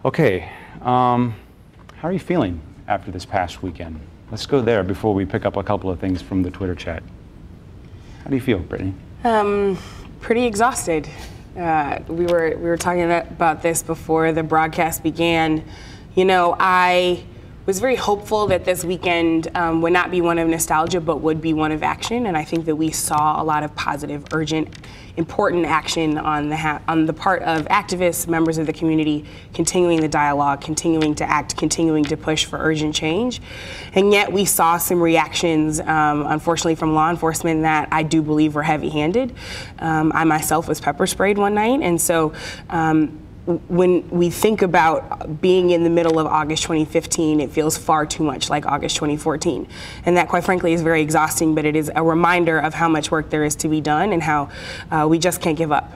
Okay, how are you feeling after this past weekend? Let's go there before we pick up a couple of things from the Twitter chat. How do you feel, Brittany? Pretty exhausted. We were talking about this before the broadcast began. You know, I was very hopeful that this weekend would not be one of nostalgia, but would be one of action. And I think that we saw a lot of positive, urgent, important action on the part of activists, members of the community, continuing the dialogue, continuing to act, continuing to push for urgent change. And yet we saw some reactions, unfortunately, from law enforcement that I do believe were heavy-handed. I myself was pepper sprayed one night, and so when we think about being in the middle of August 2015, it feels far too much like August 2014. And that, quite frankly, is very exhausting, but it is a reminder of how much work there is to be done and how we just can't give up.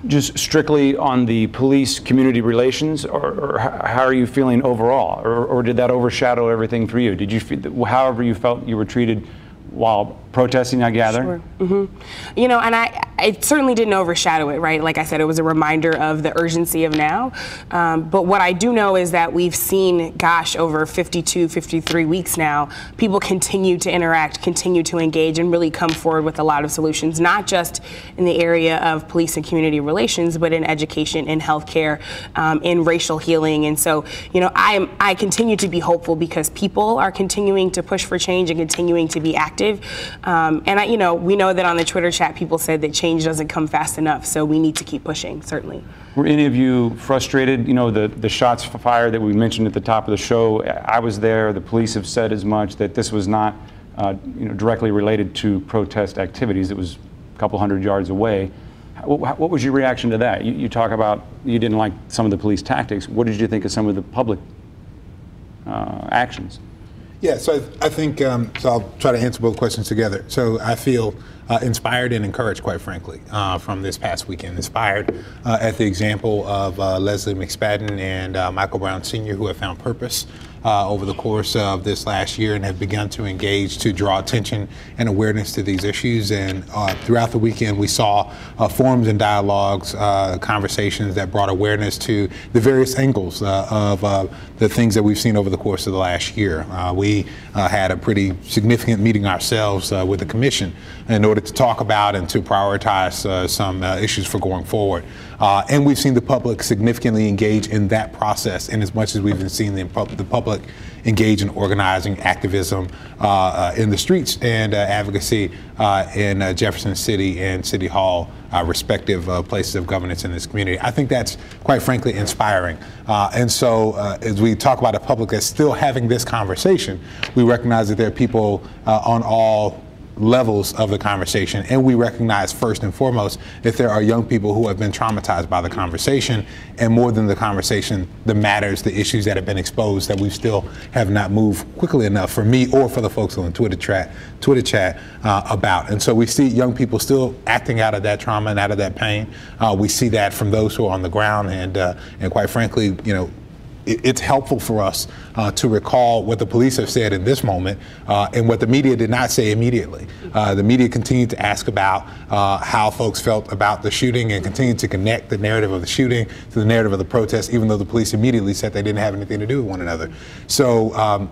Just strictly on the police community relations, or how are you feeling overall? Or did that overshadow everything for you? Did you feel, however you felt you were treated while protesting, I gather? Sure. Mm-hmm. You know, and it certainly didn't overshadow it, right? Like I said, it was a reminder of the urgency of now. But what I do know is that we've seen, gosh, over 52, 53 weeks now, people continue to interact, continue to engage, and really come forward with a lot of solutions, not just in the area of police and community relations, but in education, in healthcare, in racial healing. And so, you know, I continue to be hopeful because people are continuing to push for change and continuing to be active. And you know, we know that on the Twitter chat, people said that change doesn't come fast enough, so we need to keep pushing, certainly. Were any of you frustrated? You know, the shots fired that we mentioned at the top of the show, I was there, the police have said as much, that this was not you know, directly related to protest activities. It was a couple hundred yards away. What was your reaction to that? You talk about you didn't like some of the police tactics. What did you think of some of the public actions? Yeah, so I think, so I'll try to answer both questions together. So I feel inspired and encouraged, quite frankly, from this past weekend. Inspired at the example of Leslie McSpadden and Michael Brown Sr., who have found purpose over the course of this last year and have begun to engage to draw attention and awareness to these issues. And throughout the weekend, we saw forums and dialogues, conversations that brought awareness to the various angles of the things that we've seen over the course of the last year. We had a pretty significant meeting ourselves with the commission in order to talk about and to prioritize some issues for going forward. And we've seen the public significantly engage in that process, in as much as we've seen the public engage in organizing activism in the streets and advocacy in Jefferson City and City Hall, respective places of governance in this community. I think that's, quite frankly, inspiring. And so as we talk about a public that's still having this conversation, we recognize that there are people on all levels of the conversation, and we recognize first and foremost that there are young people who have been traumatized by the conversation, and more than the conversation, the matters, the issues that have been exposed that we still have not moved quickly enough for me or for the folks on the Twitter chat about. And so we see young people still acting out of that trauma and out of that pain. We see that from those who are on the ground, and quite frankly, you know, it's helpful for us to recall what the police have said in this moment and what the media did not say immediately. The media continued to ask about how folks felt about the shooting and continued to connect the narrative of the shooting to the narrative of the protest, even though the police immediately said they didn't have anything to do with one another. So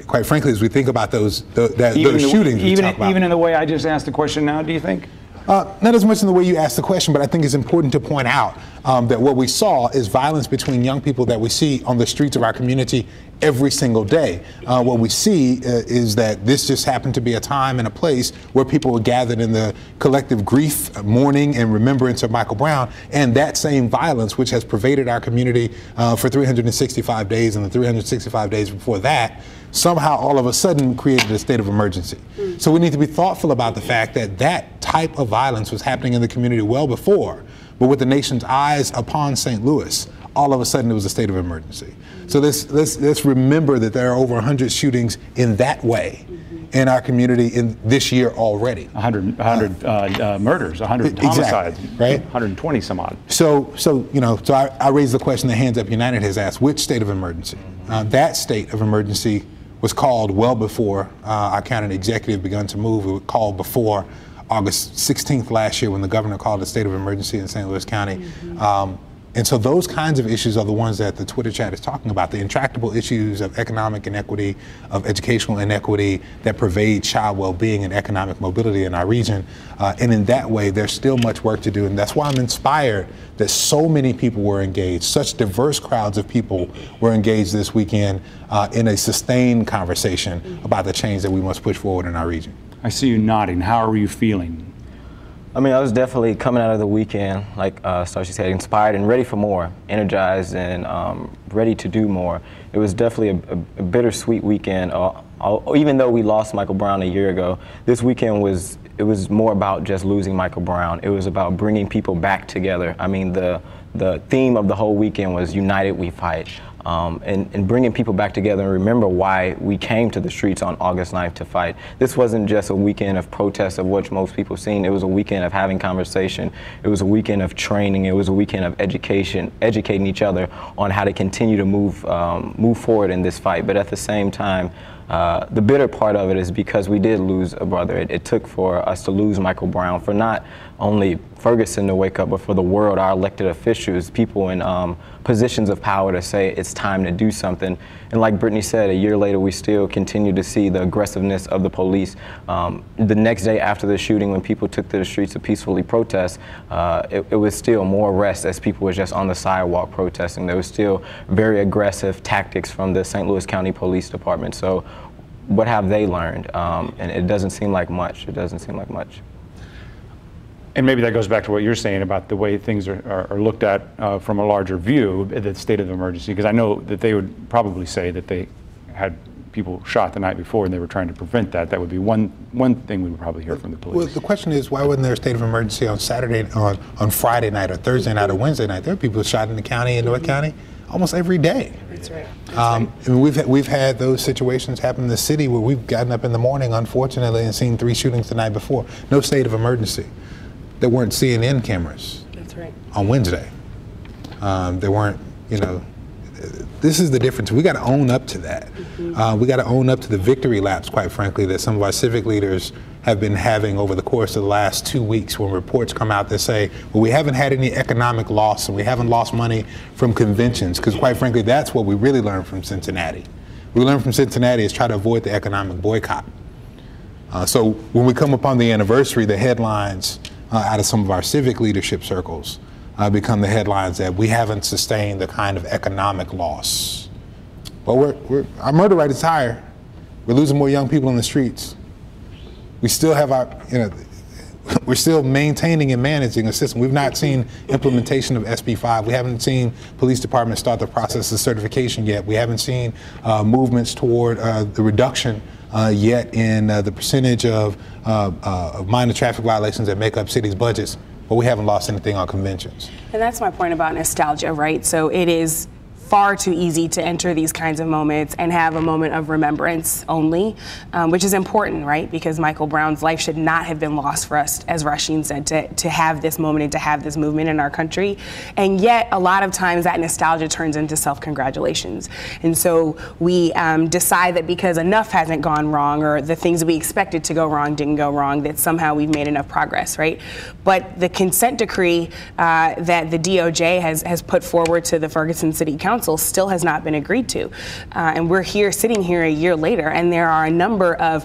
quite frankly, as we think about those shootings, even in the way I just asked the question now, do you think? Not as much in the way you asked the question, but I think it's important to point out that what we saw is violence between young people that we see on the streets of our community every single day. What we see is that this just happened to be a time and a place where people were gathered in the collective grief, mourning, and remembrance of Michael Brown, and that same violence, which has pervaded our community for 365 days and the 365 days before that, somehow all of a sudden created a state of emergency. So we need to be thoughtful about the fact that that type of violence was happening in the community well before, but with the nation's eyes upon St. Louis, all of a sudden it was a state of emergency. So let's remember that there are over 100 shootings in that way in our community in this year already. 100 murders, 100 homicides, exactly, right? 120 some odd. So I raised the question that Hands Up United has asked: which state of emergency? That state of emergency was called well before our county executive began to move. It was called before August 16th last year when the governor called a state of emergency in St. Louis County. And so those kinds of issues are the ones that the Twitter chat is talking about, the intractable issues of economic inequity, of educational inequity that pervade child well-being and economic mobility in our region. And in that way, there's still much work to do. And that's why I'm inspired that so many people were engaged, such diverse crowds of people were engaged this weekend in a sustained conversation about the change that we must push forward in our region. I see you nodding. How are you feeling? I mean, I was definitely coming out of the weekend, like Starcy said, inspired and ready for more, energized and ready to do more. It was definitely a bittersweet weekend. Even though we lost Michael Brown a year ago, this weekend was more about just losing Michael Brown. It was about bringing people back together. I mean, the theme of the whole weekend was United We Fight. And bringing people back together and remember why we came to the streets on August 9th to fight. This wasn't just a weekend of protests of which most people seen. It was a weekend of having conversation. It was a weekend of training. It was a weekend of education, educating each other on how to continue to move forward in this fight. But at the same time, the bitter part of it is because we did lose a brother. It took for us to lose Michael Brown, for not only Ferguson to wake up, but for the world, our elected officials, people in positions of power to say it's time to do something. And like Brittany said, a year later, we still continue to see the aggressiveness of the police. The next day after the shooting, when people took to the streets to peacefully protest, it was still more arrests as people were just on the sidewalk protesting. There was still very aggressive tactics from the St. Louis County Police Department. So what have they learned? And it doesn't seem like much. It doesn't seem like much. And maybe that goes back to what you're saying about the way things are looked at from a larger view, the state of emergency, because I know that they would probably say that they had people shot the night before and they were trying to prevent that. That would be one thing we would probably hear from the police. Well, the question is, why wasn't there a state of emergency on on Friday night or Thursday night or Wednesday night? There are people shot in the county, in North County, almost every day. That's right. I mean, we've had those situations happen in the city where we've gotten up in the morning, unfortunately, and seen 3 shootings the night before. No state of emergency. There weren't CNN cameras. That's right. On Wednesday. There weren't, this is the difference. We got to own up to that. We got to own up to the victory laps, quite frankly, that some of our civic leaders have been having over the course of the last 2 weeks, when reports come out that say, well, we haven't had any economic loss and we haven't lost money from conventions, because quite frankly, that's what we really learned from Cincinnati. We learned from Cincinnati is try to avoid the economic boycott. So when we come upon the anniversary, the headlines out of some of our civic leadership circles become the headlines that we haven't sustained the kind of economic loss. But our murder rate is higher. We're losing more young people in the streets. We still have we're still maintaining and managing a system. We've not seen implementation of SB 5. We haven't seen police departments start the process of certification yet. We haven't seen movements toward the reduction yet in the percentage of minor traffic violations that make up cities' budgets, but we haven't lost anything on conventions. And that's my point about nostalgia, right? So it is far too easy to enter these kinds of moments and have a moment of remembrance only, which is important, right? Because Michael Brown's life should not have been lost for us, as Rasheen said, to have this moment and to have this movement in our country. And yet, a lot of times that nostalgia turns into self-congratulations. And so we decide that because enough hasn't gone wrong, or the things that we expected to go wrong didn't go wrong, that somehow we've made enough progress, right? But the consent decree that the DOJ has put forward to the Ferguson City Council still has not been agreed to. And we're sitting here a year later, and there are a number of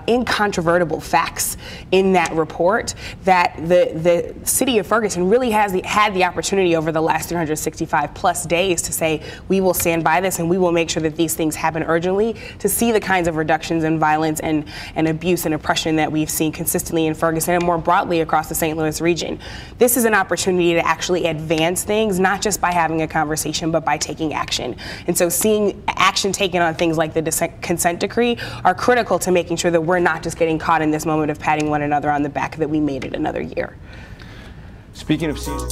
incontrovertible facts in that report that the city of Ferguson really has had the opportunity over the last 365 plus days to say, we will stand by this and we will make sure that these things happen urgently, to see the kinds of reductions in violence and abuse and oppression that we've seen consistently in Ferguson and more broadly across the St. Louis region. This is an opportunity to actually advance things, not just by having a conversation, but by taking action. And so seeing action taken on things like the consent decree are critical to making sure that we're not just getting caught in this moment of patting one another on the back that we made it another year. Speaking of season.